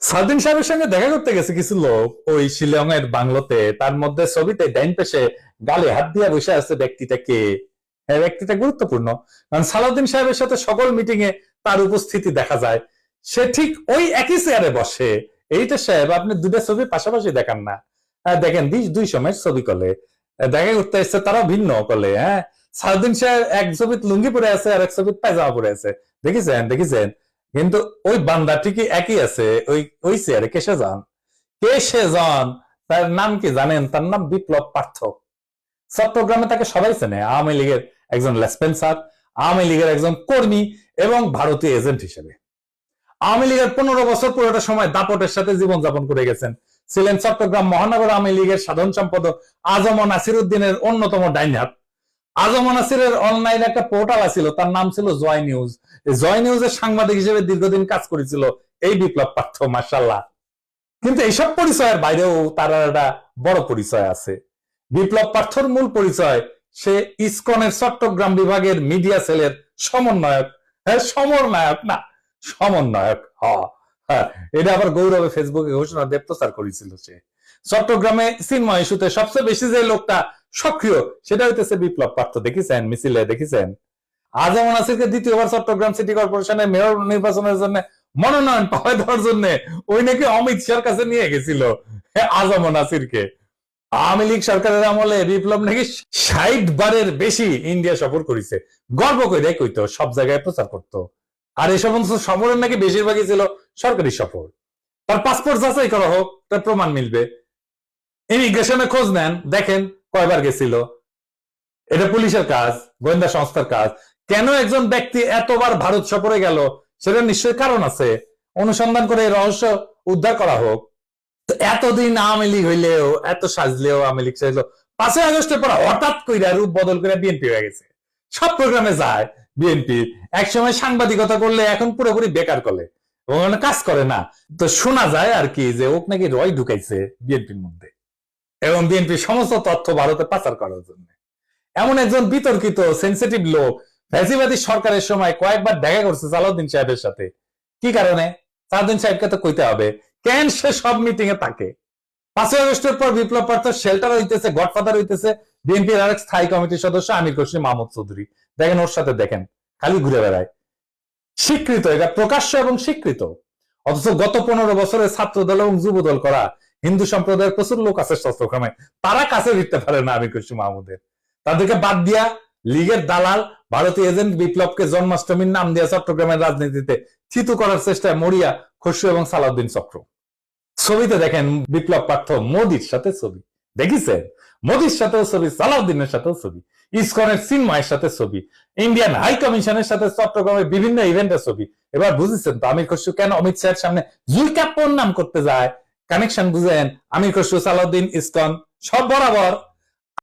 সালদিন সাহেবের সঙ্গে দেখা করতে গেছে কিছু লোক ওই শিলং এর বাংলোতে, তার মধ্যে ছবিতে ডাইন পেশে গালে হাত দিয়ে বসে আছে ব্যক্তিটা কে? হ্যাঁ, ব্যক্তিটা গুরুত্বপূর্ণ, কারণ সালাউদ্দিন সাহেবের সাথে সকল মিটিং এ তার উপস্থিতি দেখা যায়। সে ঠিক ওই একই চেয়ারে বসে। এইটা সাহেব, আপনি দুটা ছবি পাশাপাশি দেখান না। দেখেন দুই সময়ের ছবি কলে দেখা করতে এসছে, তারাও ভিন্ন কলে। হ্যাঁ, সালাউদ্দিন সাহেব এক ছবিত লুঙ্গি পরে আছে আর এক ছবিত পায়জামা পরে আছে। দেখেছেন দেখেছেন, কিন্তু ওই বান্দা ঠিকই একই আছে ওই ওই চেয়ারে। কে সে জন তার নাম কি জানেন? তার নাম বিপ্লব পার্থ। চট্টগ্রামে তাকে সবাই চেনে আওয়ামী লীগের একজন লেসপেন্সার, আওয়ামী লীগের একজন কর্মী এবং ভারতীয় এজেন্ট হিসেবে। আওয়ামী লীগের 15 বছর পুরোটা সময় দাপটের সাথে জীবনযাপন করে গেছেন। ছিলেন চট্টগ্রাম মহানগর আওয়ামী লীগের সাধারণ সম্পাদক আজম নাসির উদ্দিনের অন্যতম ডাইন হাত। আজম নাসিরের অনলাইনে একটা পোর্টাল ছিল, তার নাম ছিল জয় নিউজ। জয় নিউজের সাংবাদিক হিসেবে দীর্ঘদিন কাজ করেছিল এই বিপ্লব পার্থ, মার্শাল্লাহ। কিন্তু এইসব পরিচয়ের বাইরেও তার একটা বড় পরিচয় আছে। বিপ্লব পার্থর মূল পরিচয়, সে ইসকনের চট্টগ্রাম বিভাগের মিডিয়া সেলের সমন্বয়ক। হ্যাঁ, সমন্বয়ক না, সমন্বয়ক। হ্যাঁ, এটা আবার গৌরবে ফেসবুকে ঘোষণা দিয়ে প্রচার করেছিল সে। চট্টগ্রামে চিন্ময় ইস্যুতে সবচেয়ে বেশি যে লোকটা সক্রিয়, সেটা হইতেছে বিপ্লব পার্থ। দেখেছেন মিছিলে, দেখেছেন আজম নাসিরকে দ্বিতীয়বার চট্টগ্রাম সিটি কর্পোরেশনের মেয়র নির্বাচনের জন্য মনোনয়ন পাওয়া দেওয়ার জন্য ওই নাকি অমিত শাহর কাছে নিয়ে গেছিল আজম নাসিরকে। আওয়ামী লীগ সরকারের আমলে বিপ্লব নাকি 60 বারের বেশি ইন্ডিয়া সফর করেছে। গর্ব করে কইতো, সব জায়গায় প্রচার করতো। আর এই সমস্ত সফরের নাকি বেশিরভাগই ছিল সরকারি সফর। তার পাসপোর্ট যাচাই করা হোক, তার প্রমাণ মিলবে। ইমিগ্রেশনে খোঁজ নেন, দেখেন কয়বার গেছিল। এটা পুলিশের কাজ, গোয়েন্দা সংস্থার কাজ। কেন একজন ব্যক্তি এতবার ভারত সফরে গেল, সেটা নিশ্চয়ই কারণ আছে। অনুসন্ধান করে এই রহস্য উদ্ধার করা হোক। এতদিন আওয়ামী লীগ হইলেও, এত সাজলেও আওয়ামী লীগ সাজলো, 5ই আগস্টের পর হঠাৎ করে রূপ বদল করে বিএনপি হয়ে গেছে। সব প্রোগ্রামে যায় বিএনপি। একসময় সাংবাদিকতা করলে এখন পুরোপুরি বেকার করে, কাজ করে না। তো শোনা যায় আর কি যে ওক নাকি রয় ঢুকাইছে বিএনপির মধ্যে, এবং বিএনপির সমস্ত তথ্য ভারতে পাচার করার জন্য। এমন একজন বিতর্কিত সেন্সিটিভ লোক ফ্যাসিবাদী সরকারের সময় কয়েকবার দেখা করছে সালাউদ্দিন সাহেবের সাথে। কি কারণে? সালাউদ্দিন সাহেবকে তো কইতে হবে কেন সে সব মিটিং এ থাকে। 5ই আগস্টের পর বিপ্লব পার্থ শেল্টার হইতেছে, গডফাদার হইতেছে বিএনপির আরেক স্থায়ী কমিটির সদস্য আমির খসরু মাহমুদ চৌধুরী। দেখেন ওর সাথে, দেখেন খালি ঘুরে বেড়ায়। স্বীকৃত, এটা প্রকাশ্য এবং স্বীকৃত। অথচ গত 15 বছরে ছাত্র দল এবং যুব দল করা হিন্দু সম্প্রদায়ের প্রচুর লোক আছে চট্টগ্রামে, তারা কাছে দিতে পারে না আমির খসরু মাহমুদের। তাদেরকে বাদ দিয়া লীগের দালাল ভারতীয় এজেন্ট বিপ্লবকে জন্মাষ্টমীর নাম দিয়া চট্টগ্রামের রাজনীতিতে থিতু করার চেষ্টায় মরিয়া খসরু এবং সালাউদ্দিন চক্র। ছবিতে দেখেন বিপ্লব পার্থ মোদির সাথে ছবি, দেখেছেন? মোদির সাথেও ছবি, সালাউদ্দিনের সাথেও ছবি, ইসকনের চিন্ময়ের সাথে ছবি, ইন্ডিয়ান হাই কমিশনের সাথে চট্টগ্রামের বিভিন্ন ইভেন্টের ছবি। এবার বুঝেছেন তো আমির খসরু কেন অমিত শাহের সামনে জুলকাপ্পর নাম করতে যায়? কানেকশন বুঝেন? আমির খসরু, সালাউদ্দিন, ইসকন সব বরাবর।